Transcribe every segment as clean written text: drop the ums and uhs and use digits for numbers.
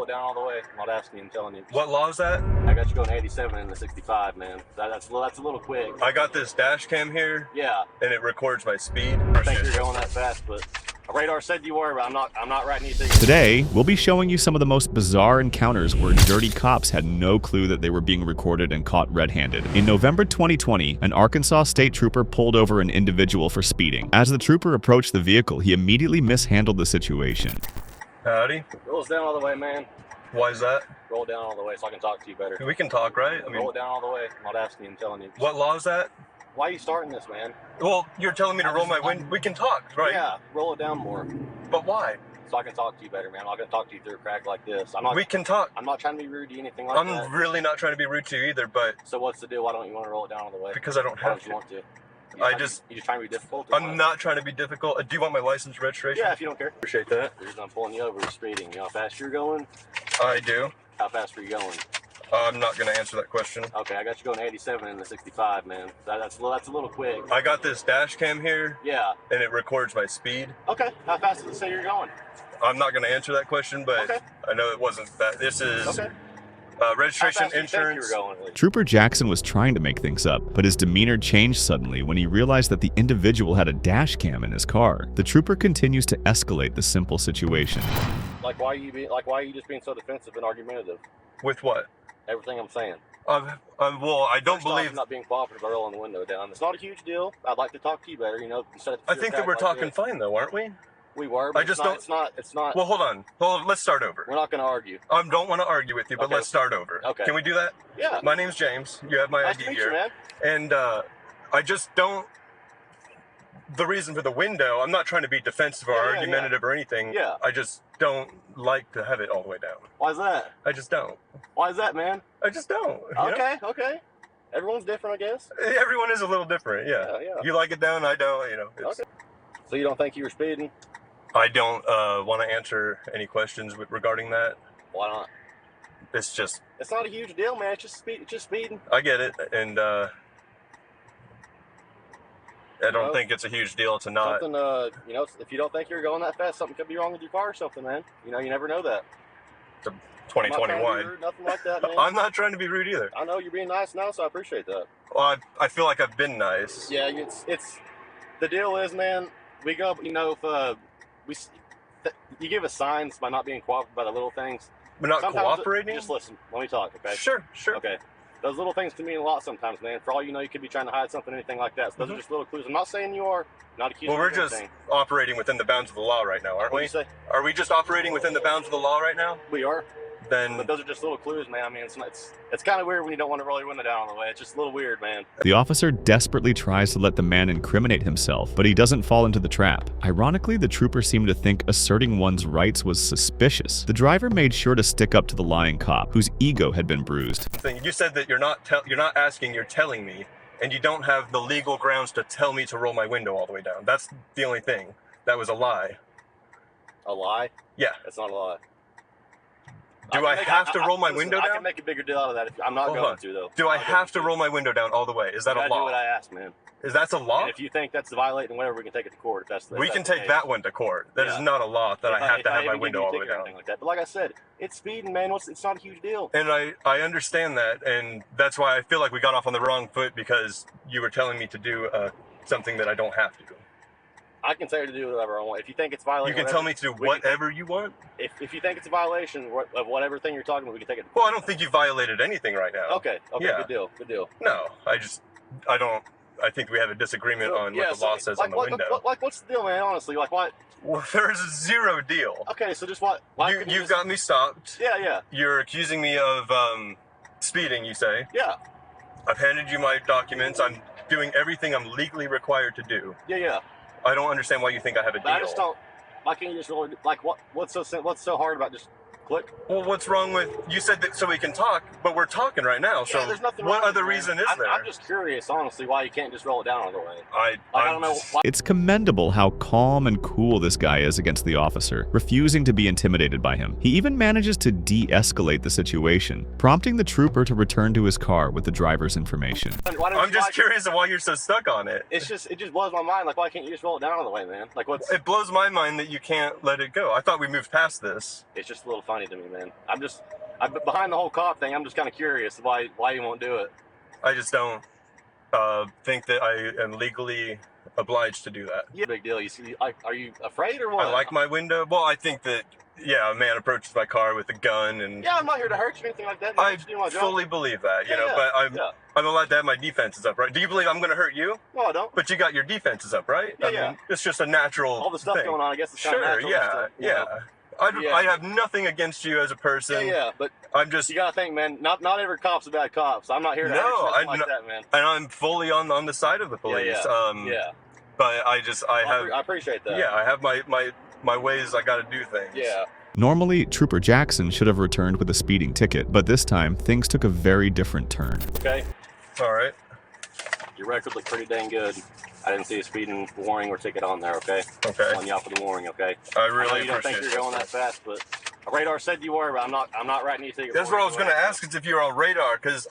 it down all the way. I'm not asking you, I'm telling you. What law is that? I got you going 87 and the 65, man. That's a little quick. I got this dash cam here. Yeah. And it records my speed. I think you're going that fast, but radar said you were, but I'm not writing anything. Today, we'll be showing you some of the most bizarre encounters where dirty cops had no clue that they were being recorded and caught red-handed. In November 2020, an Arkansas state trooper pulled over an individual for speeding. As the trooper approached the vehicle, he immediately mishandled the situation. Howdy. Roll it down all the way, man. Why is that? Roll it down all the way so I can talk to you better. We can talk, right? I mean, roll it down all the way. I'm not asking you, I'm telling you. What law is that? Why are you starting this, man? Well, you're telling me to roll my window. We can talk, right? Yeah, roll it down more. But why? So I can talk to you better, man. I'm not going to talk to you through a crack like this. We can talk. I'm not trying to be rude to you, anything like that. I'm really not trying to be rude to you either, but... So what's the deal? Why don't you want to roll it down all the way? Because I don't have to. You want to? You just trying to be difficult? I'm not trying to be difficult. Do you want my license registration? Yeah, if you don't care. Appreciate that. The reason I'm pulling you over is speeding. You know how fast you're going? I do. How fast are you going? I'm not going to answer that question. Okay, I got you going 87 and the 65, man. That's a little quick. I got this dash cam here. Yeah. And it records my speed. Okay, how fast does it say you're going? I'm not going to answer that question, but okay. I know it wasn't that. This is registration, insurance. Trooper Jackson was trying to make things up, but his demeanor changed suddenly when he realized that the individual had a dash cam in his car. The trooper continues to escalate the simple situation. Why are you just being so defensive and argumentative? With what? Everything I'm saying. Well, I don't believe... I'm not being cooperative by rolling the window down. It's not a huge deal. I'd like to talk to you better, you know. I think that we're talking fine, though, aren't we? We were, but it's not... Well, hold on. Let's start over. We're not going to argue. I don't want to argue with you, but let's start over. Okay. Can we do that? Yeah. My name's James. You have my nice ID to meet here. You, man. And I just don't... The reason for the window, I'm not trying to be defensive or argumentative or anything. Yeah. I just don't like to have it all the way down. Why is that? I just don't. Why is that, man? I just don't. Okay, okay. Everyone's different, I guess. Everyone is a little different, yeah. You like it down, I don't, you know. Okay. So you don't think you were speeding? I don't want to answer any questions regarding that. Why not? It's just... It's not a huge deal, man. It's just speeding. I get it, and I don't think it's a huge deal to not... Something, you know, if you don't think you're going that fast, something could be wrong with your car or something, man. You know, you never know that. It's 2021. Rude, nothing like that, man. I'm not trying to be rude either. I know you're being nice now, so I appreciate that. Well, I feel like I've been nice. Yeah, it's the deal is, man, we go, you know, if you give us signs by not being cooperative by the little things. We're not cooperating? Just listen, let me talk, okay? Sure. Okay. Those little things can mean a lot sometimes, man. For all you know, you could be trying to hide something, anything like that. So those are just little clues. I'm not saying you are. Not accusing you of anything. Well, we're just operating within the bounds of the law right now, aren't we? What do you say? Are we just operating within the bounds of the law right now? We are. Then... But those are just little clues, man. I mean, it's kind of weird when you don't want to roll your window down on the way. It's just a little weird, man. The officer desperately tries to let the man incriminate himself, but he doesn't fall into the trap. Ironically, the trooper seemed to think asserting one's rights was suspicious. The driver made sure to stick up to the lying cop, whose ego had been bruised. You said that you're not asking, you're telling me, and you don't have the legal grounds to tell me to roll my window all the way down. That's the only thing. That was a lie. A lie? Yeah. That's not a lie. Do I have to roll my window down? I can make a bigger deal out of that. I'm not going to, though. Do I have to roll my window down all the way? Is that a law? You gotta do what I asked, man. Is that a law? And if you think that's violating whatever, we can take it to court. We can take that one to court. That is not a law that I have to have my window all the way down. Like that. But like I said, it's speeding, man. It's not a huge deal. And I understand that, and that's why I feel like we got off on the wrong foot, because you were telling me to do something that I don't have to do. I can tell you to do whatever I want. If you think it's violating, you can tell me to do whatever you want. If you think it's a violation of whatever thing you're talking about, we can take it. Well, I don't think you violated anything right now. Okay, yeah. Good deal. No, I don't. I think we have a disagreement on what the law says on the window. What's the deal, man? Honestly, like what? Well, there's zero deal. Okay, so just what? You've got me stopped. Yeah. You're accusing me of speeding, you say? Yeah. I've handed you my documents. I'm doing everything I'm legally required to do. Yeah. I don't understand why you think I have a deal. I just don't. Why can't you just really like what's so hard about just click? Well, what's wrong with you said that so we can talk, but we're talking right now. So there's nothing what wrong other with reason is there? I'm just curious, honestly, why you can't just roll it down all the way. I don't know. It's commendable how calm and cool this guy is against the officer, refusing to be intimidated by him. He even manages to de-escalate the situation, prompting the trooper to return to his car with the driver's information. I'm just curious of why you're so stuck on it. It just blows my mind. Like, why can't you just roll it down all the way, man? Like, what's? It blows my mind that you can't let it go. I thought we moved past this. It's just a little fine funny to me, man. Behind the whole cop thing, I'm just kind of curious why you won't do it. I just don't think that I am legally obliged to do that. Yeah, big deal. You see, are you afraid or what? I like my window. Well, I think that, yeah, a man approaches my car with a gun and... Yeah, I'm not here to hurt you or anything like that. I fully believe that, you know, but I'm allowed to have my defenses up, right? Do you believe I'm going to hurt you? No, I don't. But you got your defenses up, right? Yeah, I mean, it's just a natural all the stuff thing. going on, I guess it's kind of natural. Sure, yeah. I have nothing against you as a person. Yeah, but I'm just... You gotta think, man. Not every cop's a bad cop. So I'm not here to hurt you like that, man. And I'm fully on the side of the police. Yeah. But I appreciate that. Yeah, I have my ways. I got to do things. Yeah. Normally, Trooper Jackson should have returned with a speeding ticket, but this time things took a very different turn. Okay. All right. Your record looked pretty dang good. I didn't see a speeding warning or ticket on there, okay? Okay. I'm calling you out for the warning, okay? I really you don't think you're going that fast, but radar said you were, but I'm not writing you a ticket. That's what I was going to ask, is if you're on radar, because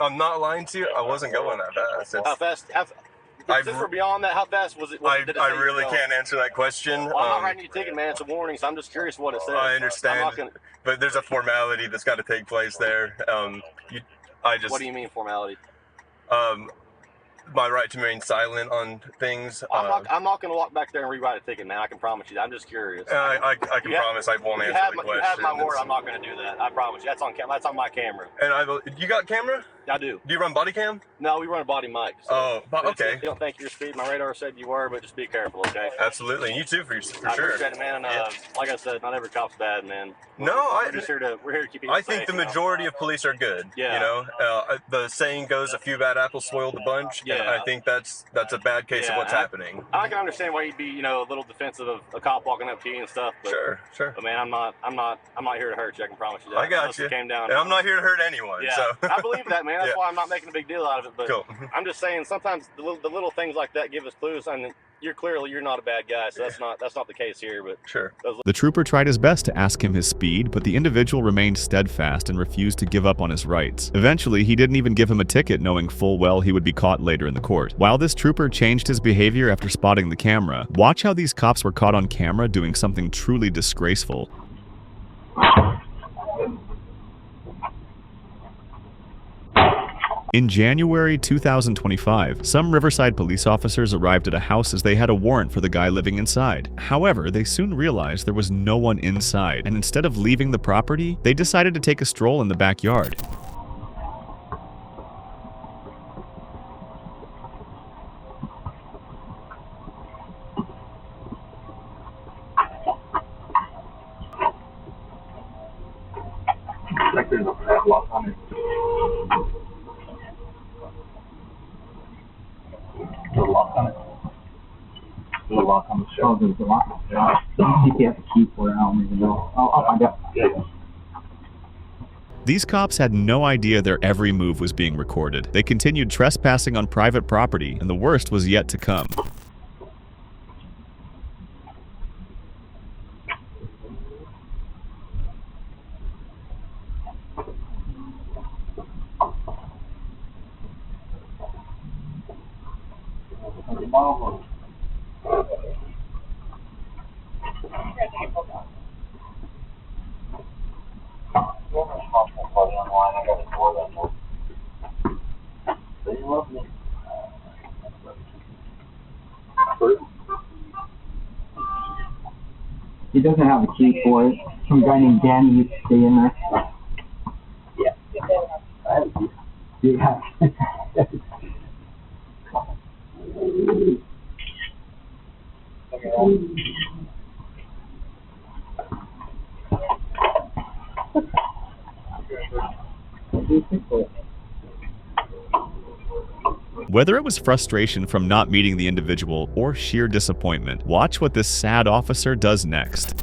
I'm not lying to you, I wasn't going that fast. How fast? Since we're beyond that, how fast was it? I really can't answer that question. Well, I'm not writing you a ticket, man. It's a warning, so I'm just curious what it says. I understand, but there's a formality that's got to take place there. What do you mean formality? My right to remain silent on things. I'm not going to walk back there and rewrite a ticket, man. I can promise you that. I'm just curious. I can promise I won't answer the question. You have my word. I'm not going to do that. I promise you. That's on my camera. And you got camera? I do. Do you run Bodycam? No, we run a body mic. So okay. You don't think you're speed. My radar said you were, but just be careful, okay? Absolutely. And you too, for sure. I appreciate it, man. Like I said, not every cop's bad, man. We're here to keep people safe. I think the majority of police are good. Yeah. You know, the saying goes, a few bad apples spoil the bunch. Yeah. And I think that's a bad case of what's happening. I can understand why you'd be, a little defensive of a cop walking up to you and stuff. But, sure. But man, I'm not here to hurt you. I can promise you that. I got you. Came down. And I'm not here to hurt anyone. Yeah. So. I believe that, man. That's why I'm not making a big deal out of it. But cool. I'm just saying sometimes the little things like that give us clues. I mean, you're not a bad guy, so that's not the case here. But sure. The trooper tried his best to ask him his speed, but the individual remained steadfast and refused to give up on his rights. Eventually, he didn't even give him a ticket, knowing full well he would be caught later in the court. While this trooper changed his behavior after spotting the camera, watch how these cops were caught on camera doing something truly disgraceful. In January 2025, some Riverside police officers arrived at a house as they had a warrant for the guy living inside. However, they soon realized there was no one inside, and instead of leaving the property, they decided to take a stroll in the backyard. There's a padlock on it. There's a lock on it. There's a lock on the shelf. There's a lock. Yeah. You have to keep where I don't even know. I got it. Yeah. These cops had no idea their every move was being recorded. They continued trespassing on private property, and the worst was yet to come. He doesn't have a key for it. Some guy named Danny used to stay in there. Yeah. Whether it was frustration from not meeting the individual or sheer disappointment, watch what this sad officer does next.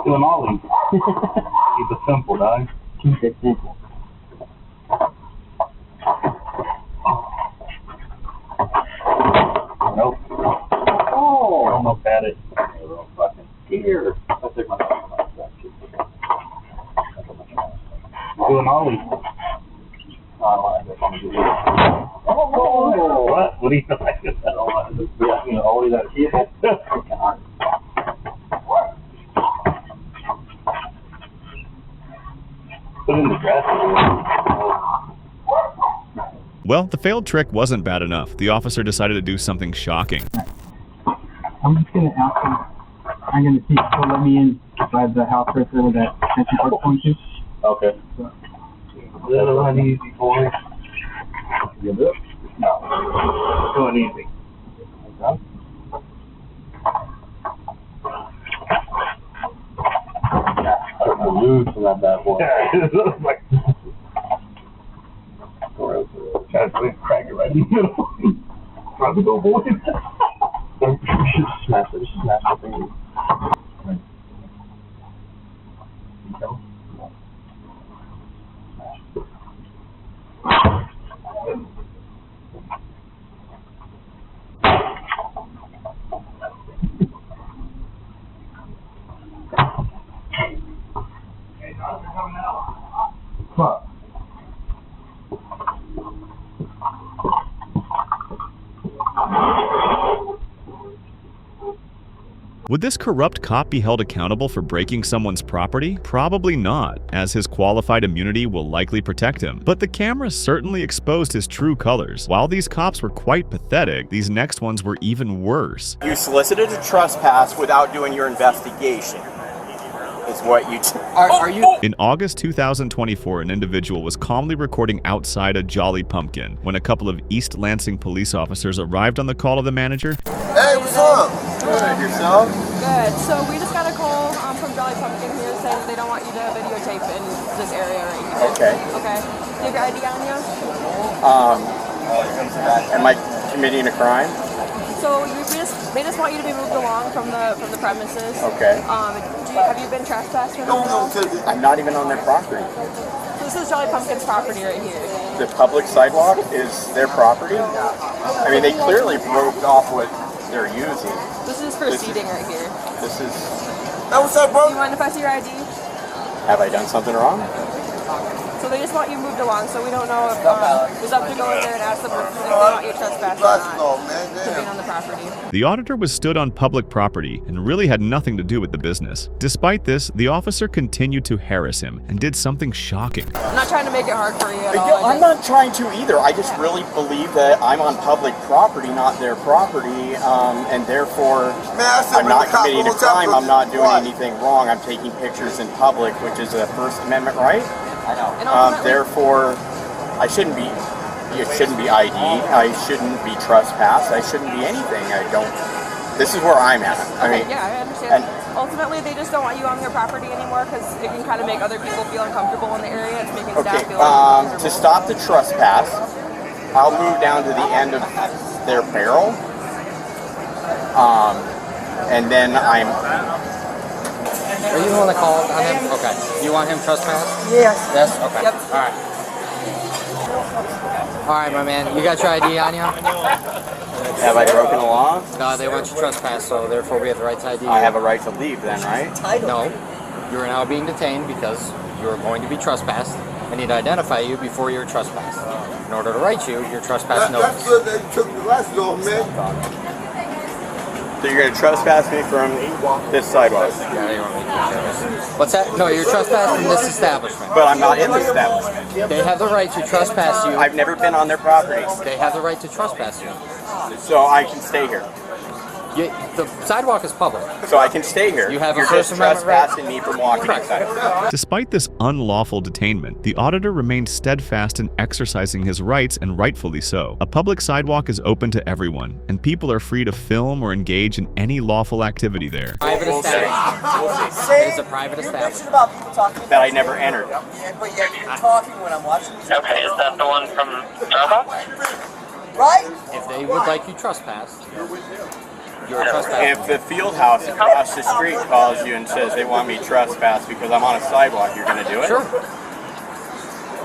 Doing all these. Keep it simple, dog. Keep it simple. Nope. Oh! little fucking scared. I took my phone off that shit. Doing ollie. Oh, what? What do you like? You know, ollie that shit. Put in the grass. Well, the failed trick wasn't bad enough. The officer decided to do something shocking. I'm just gonna ask him. I'm gonna see if he'll let me in inside the house right there with that entry part point to. Okay. So, that'll run easy for me. You do? No. Going easy. Okay. I'm gonna lose from that bad boy. Yeah, it looks like. Try to crack it right in the middle. Try to go, boy. You should smash it. Smash the finger. Fuck. Would this corrupt cop be held accountable for breaking someone's property? Probably not, as his qualified immunity will likely protect him. But the camera certainly exposed his true colors. While these cops were quite pathetic, these next ones were even worse. You solicited a trespass without doing your investigation. Is what you are you? In August 2024, an individual was calmly recording outside a Jolly Pumpkin when a couple of East Lansing police officers arrived on the call of the manager. Hey, what's up? Good, yourself? Good. So we just got a call from Jolly Pumpkin here saying they don't want you to videotape in this area right here. Okay. Okay. Do you have your ID on you? Am I committing a crime? So they just want you to be moved along from the premises. Okay. Have you been trespassing? I'm not even on their property. So this is Jolly Pumpkin's property right here. The public sidewalk is their property? I mean, they clearly broke off what they're using. This is for seating right here. This is... Hey, what's up, bro? Do you mind if I see your ID? Have I done something wrong? So they just want you moved along, so we don't know if it's up to go in there and ask them if they want you trespassing or not to be on the property. The auditor was stood on public property and really had nothing to do with the business. Despite this, the officer continued to harass him and did something shocking. I'm not trying to make it hard for you at all. I'm not trying to either. I just really believe that I'm on public property, not their property, and therefore I'm not committing a crime. I'm not doing anything wrong. I'm taking pictures in public, which is a First Amendment right. I know. Therefore, it shouldn't be ID. I shouldn't be trespassed. I shouldn't be anything. This is where I'm at. I mean, yeah, I understand. Ultimately, they just don't want you on their property anymore because it can kind of make other people feel uncomfortable in the area. It's making staff feel uncomfortable. To stop the trespass, I'll move down to the end of their barrel, and then I'm... Are you the one that called on him? Okay. You want him trespassed? Yes. Yes? Okay. Yep. All right, my man. You got your ID on you? Have I broken the law? No, they want you trespassed, so therefore we have the right to ID. I have a right to leave then, right? No. You are now being detained because you are going to be trespassed. I need to identify you before you're trespassed. In order to write you your trespass notice. That's good that you took the glasses off, man. So you're going to trespass me from this sidewalk? Yeah, you want me to do this. What's that? No, you're trespassing this establishment. But I'm not in the establishment. They have the right to trespass you. I've never been on their property. They have the right to trespass you. So I can stay here. The sidewalk is public. So I can stay here. You have You're a First just Amendment right. trespassing me from walking inside. Despite this unlawful detainment, the auditor remained steadfast in exercising his rights, and rightfully so. A public sidewalk is open to everyone, and people are free to film or engage in any lawful activity there. Private establishment. It is a private establishment. That I never entered. But yet you're talking when I'm watching. Okay, is that the one from Starbucks? Right? If they would like you trespassed, you're a trespasser. If the field house across the street calls you and says they want me trespassed because I'm on a sidewalk, you're going to do it? Sure.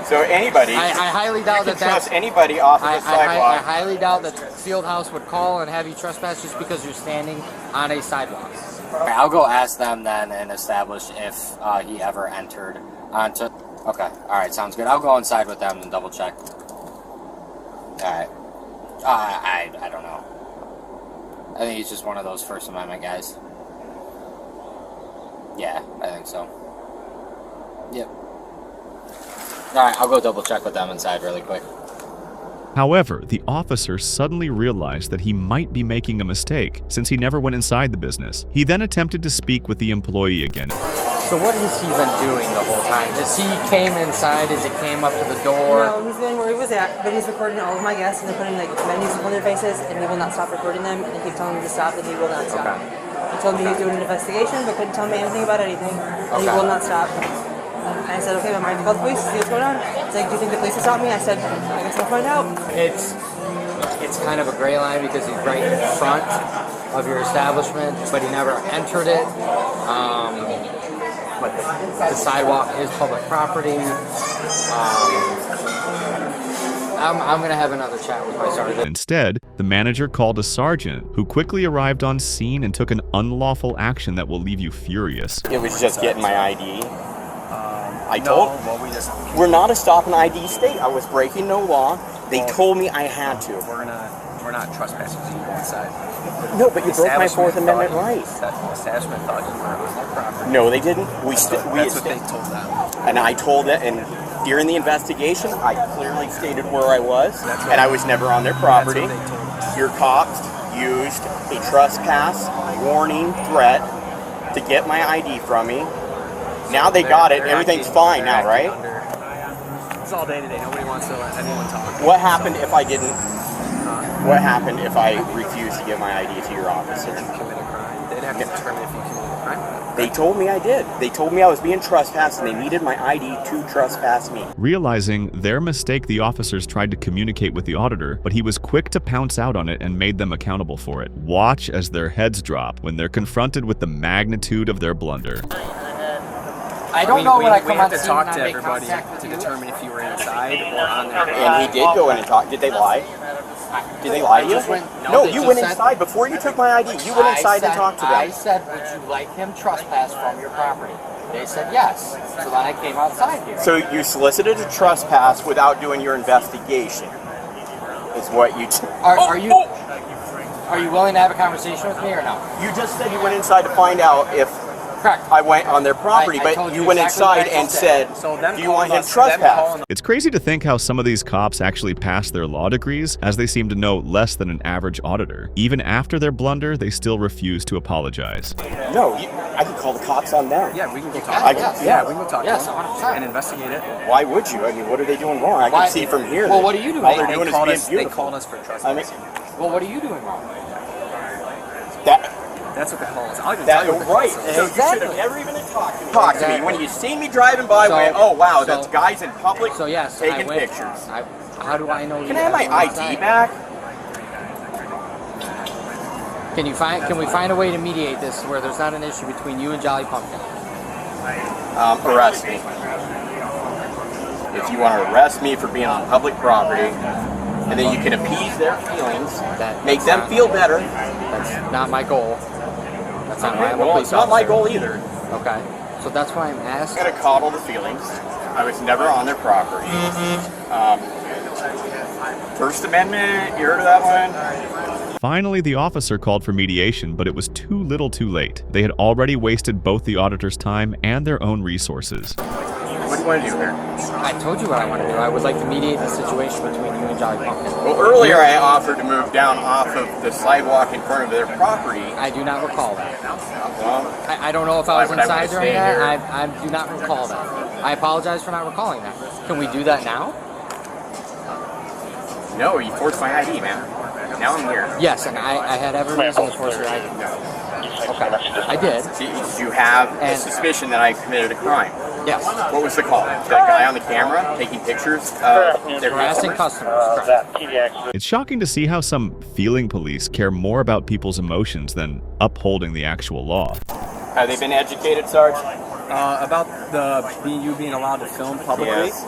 So anybody, I highly doubt that trust anybody off of the sidewalk. I highly doubt that Fieldhouse would call and have you trespass just because you're standing on a sidewalk. I'll go ask them then and establish if he ever entered onto... Okay, alright, sounds good. I'll go inside with them and double check. Alright. I don't know. I think he's just one of those First Amendment guys. Yeah, I think so. Yep. Alright, I'll go double check with them inside really quick. However, the officer suddenly realized that he might be making a mistake, since he never went inside the business. He then attempted to speak with the employee again. So what has he been doing the whole time? He came inside as he came up to the door? No, he's been where he was at, but he's recording all of my guests, and they're putting like menus on their faces, and he will not stop recording them, and they keep telling him to stop, and he will not stop. Okay. He told me he was doing an investigation, but couldn't tell me anything about anything, and he will not stop. And I said, okay, I'm ready to call the police, see what's going on. He's like, do you think the police will stop me? I said, I guess I'll find out. It's kind of a gray line because he's right in front of your establishment, but he never entered it. But the sidewalk is public property. I'm going to have another chat with my sergeant. Instead, the manager called a sergeant who quickly arrived on scene and took an unlawful action that will leave you furious. It was just getting my ID. We're not a stop and ID state. I was breaking no law. They told me I had to. We're not trespassing to you inside. No, but you broke my Fourth Amendment right. Establishment thought you were on their property. No, they didn't. That's what they told them. And I told it, and during the investigation, I clearly stated where I was, and I was never on their property. That's what they told us. Your cops used a trespass warning threat to get my ID from me. Now they got it. Everything's fine now, right? It's all day today. Nobody wants to let anyone talk. What happened if I didn't? What happened if I refused to give my ID to your officer? Did you commit a crime? They'd have to determine if you committed a crime. They told me I did. They told me I was being trespassed, and they needed my ID to trespass me. Realizing their mistake, the officers tried to communicate with the auditor, but he was quick to pounce out on it and made them accountable for it. Watch as their heads drop when they're confronted with the magnitude of their blunder. I don't know when I come have to talk to everybody to determine if you were inside or on there. And he did go in and talk. Did they lie? Did they lie to you? No, you went inside before you took my ID. You went inside and talked to them. I said, would you like him trespass from your property? They said yes. So then I came outside here. So you solicited a trespass without doing your investigation. Is what you. Are you willing to have a conversation with me or no? You just said you went inside to find out if. Correct. I went on their property, but you went inside and said, do you want him trespassed? It's crazy to think how some of these cops actually passed their law degrees, as they seem to know less than an average auditor. Even after their blunder, they still refuse to apologize. No, I can call the cops on them. Yeah, we can go talk to them. Yeah, we can go talk to them 100%. and investigate it. Why would you? I mean, what are they doing wrong? I can see from here. Well, what are you doing? All they're doing is being beautiful. They called us for trespassing. Well, what are you doing wrong? That's what they call us. I'll even tell you what right. So you should have never even talked to me. When you see me driving by, oh wow, that's guys in public taking pictures. How do I know? Can I have my ID back? Can we find a way to mediate this where there's not an issue between you and Jolly Pumpkin? Arrest me. If you want to arrest me for being on public property, and then you can appease their feelings, make them feel better. That's not my goal. That's not my well, it's not my goal either. Okay. So that's why I'm asking. I'm going to coddle the feelings. I was never on their property. First Amendment, you heard of that one? Finally, the officer called for mediation, but it was too little too late. They had already wasted both the auditor's time and their own resources. What do you want to do here? I told you what I want to do. I would like to mediate the situation between you and Jolly Pumpkin. Well, earlier I offered to move down off of the sidewalk in front of their property. I do not recall that. Well, I don't know if I was inside during that. I do not recall that. I apologize for not recalling that. Can we do that now? No, you forced my ID, man. Now I'm here. Yes, and I had every reason to force your ID. Okay, I did. Did you have a suspicion that I committed a crime? Yes. What was the call? That guy on the camera taking pictures of their harassing customers. It's shocking to see how some feeling police care more about people's emotions than upholding the actual law. Have they been educated, Sarge? About you being allowed to film publicly? Yes.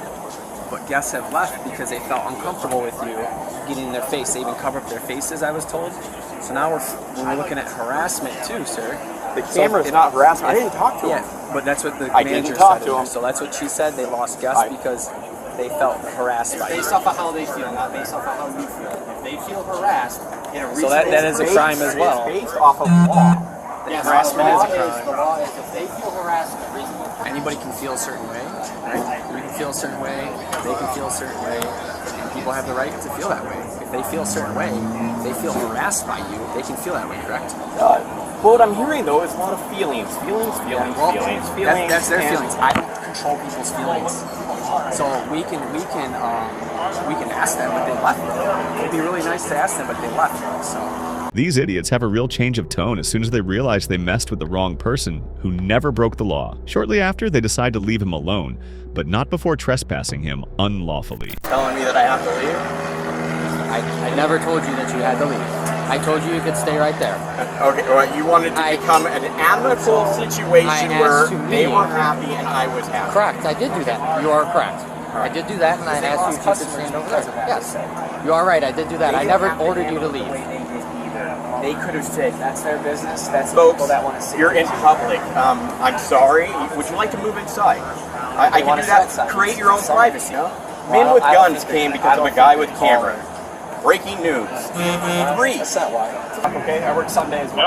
But guests have left because they felt uncomfortable with you getting in their face. They even cover up their faces, I was told. So now we're looking at harassment too, sir. The camera's not harassment. I didn't talk to him. Yeah, but that's what the I manager didn't talk said. to him. So that's what she said. They lost guests because they felt harassed by you. Based off of how they feel, not based off of how you feel. If they feel harassed in a reasonable that is a crime as well. It's based off of law. Yes, harassment is a crime. The law is if they feel harassed in a reasonable time. Anybody can feel a certain way. Right? You can feel a certain way. They can feel a certain way. And people have the right to feel that way. If they feel a certain way, if they feel harassed by you, they can feel that way, correct? What I'm hearing though is a lot of feelings. Feelings. That's their feelings. I don't control people's feelings. So we can ask them, but they left. It'd be really nice to ask them, but they left. So These idiots have a real change of tone as soon as they realize they messed with the wrong person who never broke the law. Shortly after, they decide to leave him alone, but not before trespassing him unlawfully. Telling me that I have to leave? I never told you that you had to leave. I told you could stay right there. Okay, well, you wanted to become an amicable situation where they were happy and I was happy. Correct, I did do that. You are correct. I did do that, and I asked you if you could stand over there. Yes, you are right. I did do that. I never ordered you to leave. they could have said that's their business. That's the Folks, people that want to see. you're in public. I'm sorry. Would you like to move inside? I can do that. Create your own privacy. Men with guns came because of a guy with camera. Breaking news. 3. That's not why. Okay, I work Sundays. All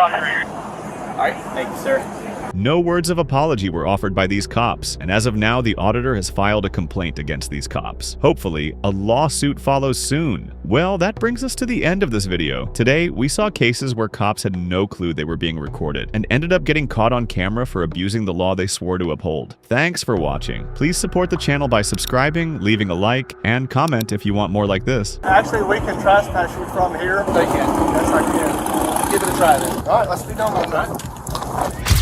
right, thank you, sir. No words of apology were offered by these cops, and as of now, the auditor has filed a complaint against these cops. Hopefully, a lawsuit follows soon. Well, that brings us to the end of this video. Today, we saw cases where cops had no clue they were being recorded and ended up getting caught on camera for abusing the law they swore to uphold. Thanks for watching. Please support the channel by subscribing, leaving a like, and comment if you want more like this. Actually, we can trespass you from here. They can. Yes, I can. Give it a try then. All right, let's be done with that.